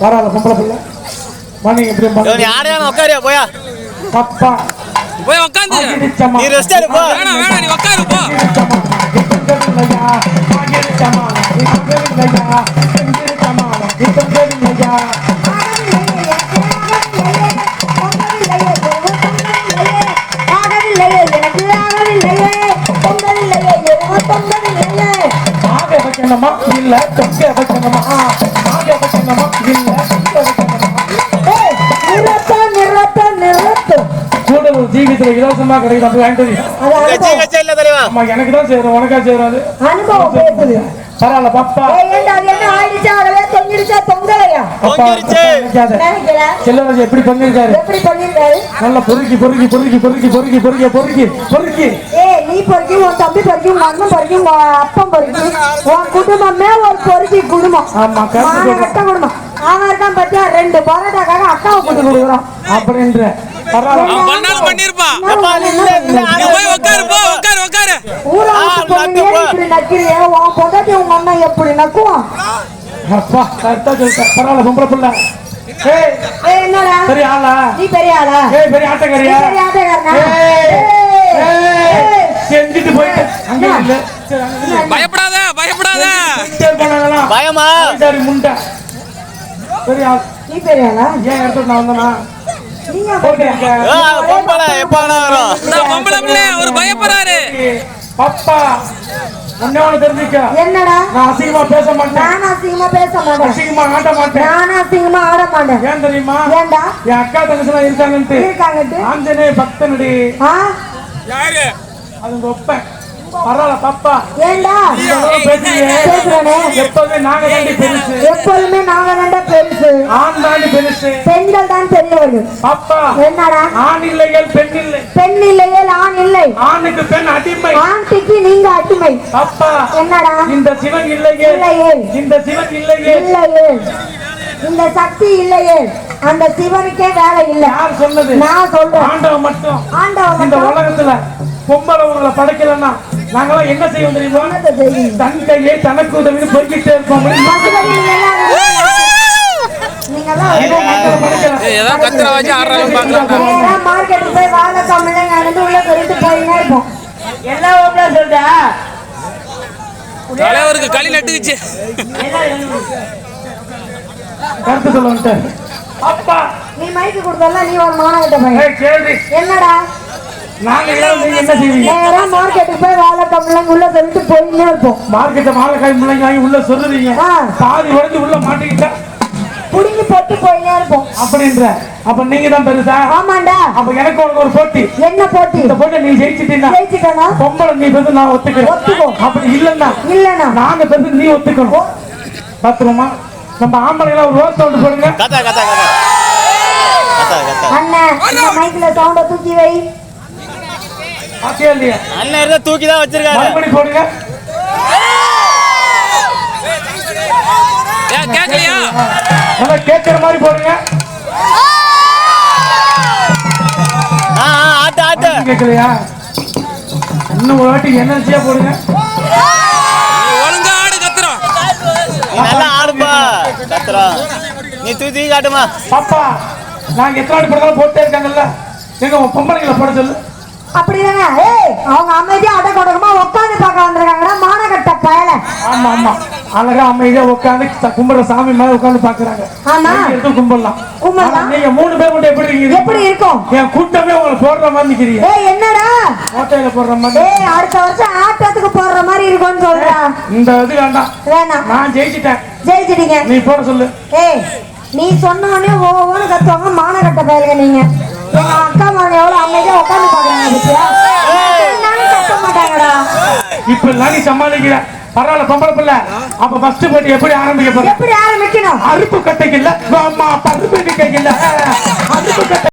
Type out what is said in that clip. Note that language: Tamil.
பரவாயில்ல பொம்பளை பிள்ளை மணி எப்படி யாரையான உட்காரியா போயா பப்பா போய் உட்காந்து நீ ரெஸ்ட் எடு போ வேணாம் வேணாம் நீ உட்காரு போ இல்ல தொங்க வைக்கணுமா ஆக வைக்கணுமா இல்ல கூடலூர் ஜீவித்துல இலவசமா கிடைக்கும் எனக்கு தான் செய்யறோம் உனக்கா செய்யறாது அனுபவம் பேசுது பரவாயில்ல பாப்பா செல்லராஜ் எப்படி பண்ணிருக்காரு நல்லா பொறுக்கி பொறுக்கி பொறுக்கி பொறுக்கி பொறுக்கி பொறுக்கி பொறுக்கி பொறுக்கி நீ பொறுக்கி உன் தம்பி பொறுக்கி உன் அண்ணன் பொறுக்கி உன் அப்பன் பொறுக்கி உன் குடும்பமே ஒரு பொறுக்கி குடும்பம் குடும்பம் அவன் இருக்கான் பத்தியா 2 பரோட்டாக்காக அக்காவை போட்டு கொடுக்குறோம் அப்படின்ற எப்படி நக்குவான் அப்பா கரெக்டா சொல்லிட்டேன் பரவாயில்ல பொம்பளை பிள்ளை என்னடா பெரிய ஆளா நீ பெரிய ஆளா பெரிய ஆட்டக்காரியா செஞ்சுட்டு போயிட்டு பயப்படாத பயப்படாத பயமா சரி முண்டை பெரிய ஆள் நீ பெரிய ஆளா ஏன் எடுத்து நான் வந்தனா ஒரு பயப்படுறாரு பப்பா தெரிஞ்சுக்க என்னடா நான் அசிங்கமா பேச மாட்டேன் நான் அசிங்கமா பேச மாட்டேன் அசிங்கமா ஆட மாட்டேன் நான் அசிங்கமா ஆட மாட்டேன் ஏன் தெரியுமா ஏன்டா என் அக்கா தங்கச்சி இருக்காங்கன்ட்டு ஆஞ்சநேய பக்தனடி யாரு அது உங்க ஒப்பன் பரவாயில்ல பாப்பா ஏண்டா பேசுறேனே எப்போதுமே நாங்க தாண்டி பெருசு எப்போதுமே நாங்க தாண்டா பெருசு ஆண் தாண்டி பெருசு பெண்கள் தான் பெரியவர்கள் பாப்பா என்னடா ஆண் இல்லையல் பெண் இல்லை பெண் இல்லையல் ஆண் இல்லை ஆணுக்கு பெண் அடிமை ஆண்டிக்கு நீங்க அடிமை பாப்பா என்னடா இந்த சிவன் இல்லையே இந்த சிவன் இல்லையே இந்த சக்தி இல்லையே அந்த சிவனுக்கே வேலை இல்ல யார் சொன்னது நான் சொல்றேன் ஆண்டவன் மட்டும் ஆண்டவன் இந்த உலகத்துல பொம்பளை உங்களை படைக்கலன்னா நாங்களாம் என்ன செய்வோம் தெரியுமா தன் கையே தனக்கு உதவி பொறுக்கிட்டே இருப்போம் மார்க்கெட்டுக்கு போய் வாழை கம்மிங்க நடந்து உள்ள சொல்லிட்டு போயினே இருப்போம் எல்லா ஓப்பனா சொல்றா தலைவருக்கு களி நட்டுக்குச்சு கருத்து சொல்ல வந்துட்டேன் அப்பா நீ மைக்கு கொடுத்தல நீ ஒரு மானகிட்ட போய் என்னடா நாங்க என்ன செய்வீங்க நேரா மார்க்கெட்டுக்கு போய் வாழை கம்மிங்க உள்ள சொல்லிட்டு போயினே இருப்போம் மார்க்கெட்டை வாழைக்காய் முள்ளங்கி வாங்கி உள்ள சொல்லுவீங்க பாதி உடைஞ்சு உள்ள மாட்டிக்கிட்டா புடிங்கி போட்டு போயினே இருப்போம் அப்படின்ற அப்ப நீங்க தான் பெருசா ஆமாண்டா அப்ப எனக்கு உனக்கு ஒரு போட்டி என்ன போட்டி இந்த போட்டி நீ ஜெயிச்சிட்டீங்கன்னா பொம்பளை நீ பெருசு நான் ஒத்துக்கிறேன் அப்படி இல்லன்னா நாங்க பெருசு நீ ஒத்துக்கணும் பத்திரமா நம்ம ஆம்பளைங்களா ஒரு ரோஸ் சவுண்ட் போடுங்க அண்ணன் மைக்ல சவுண்ட தூக்கி வை பாத்தியா இல்லையா அண்ணன் தூக்கி தான் வச்சிருக்காரு மறுபடி போடுங்க கேட்கலையா நல்லா கேட்கிற மாதிரி போடுங்க ஆட்டு ஆட்டு கேட்கலையா இன்னும் ஒரு வாட்டி எனர்ஜியா போடுங்க ஒழுங்கா ஆடு கத்துறோம் நீ நல்லா ஆடுப்பா கத்துறோம் நீ தூக்கி காட்டுமா பாப்பா நாங்க எத்தனை வாட்டி போட்டாலும் போட்டே இருக்காங்கல்ல எங்க பொம்பளைங்களை போட சொல்லு அப்படிதானே அவங்க அமைதியா அடக்கொடக்கமா உட்காந்து பார்க்க வந்திருக்காங்கடா மானகட்ட பயல ஆமா ஆமா அழகா அமைதியா உட்காந்து கும்பிடுற சாமி மேல உட்காந்து பாக்குறாங்க. ஆமா. எடுத்து கும்பிடலாம். நீங்க 3 பேர் மட்டும் எப்படி இருக்கீங்க? எப்படி இருக்கும்? என் கூட்டமே உங்களை போடுற மாதிரி நிக்கிறீங்க. ஏய் என்னடா கோட்டையில போடுற மாதிரி. ஏய் அடுத்த வருஷம் ஆட்டத்துக்கு போடுற மாதிரி இருக்கும்னு சொல்றா. இந்த இது வேண்டாம். வேணாம். நான் ஜெயிச்சிட்டேன். ஜெயிச்சிட்டீங்க. நீ போட சொல்லு. ஏய் நீ சொன்னோனே ஓன்னு கத்துவாங்க மானகட்ட பயலுங்க நீங்க. எங்க அக்கா மகன் எவ்வளவு அமைதியா உட்காந்து பாக்குறாங்க பத்தியா? நானும் கத்த மாட்டாங்கடா. இப்ப எல்லாம் நீ சமாளிக்கிற. பரவாயில்ல பொம்பளை பிள்ளை. அப்ப ஃபர்ஸ்ட் போட்டி எப்படி ஆரம்பிக்க போற? எப்படி ஆரம்பிக்கணும்? அருப்பு கட்டைக்கு இல்ல, பருப்பு கட்டைக்கு இல்ல, அருப்பு கட்டை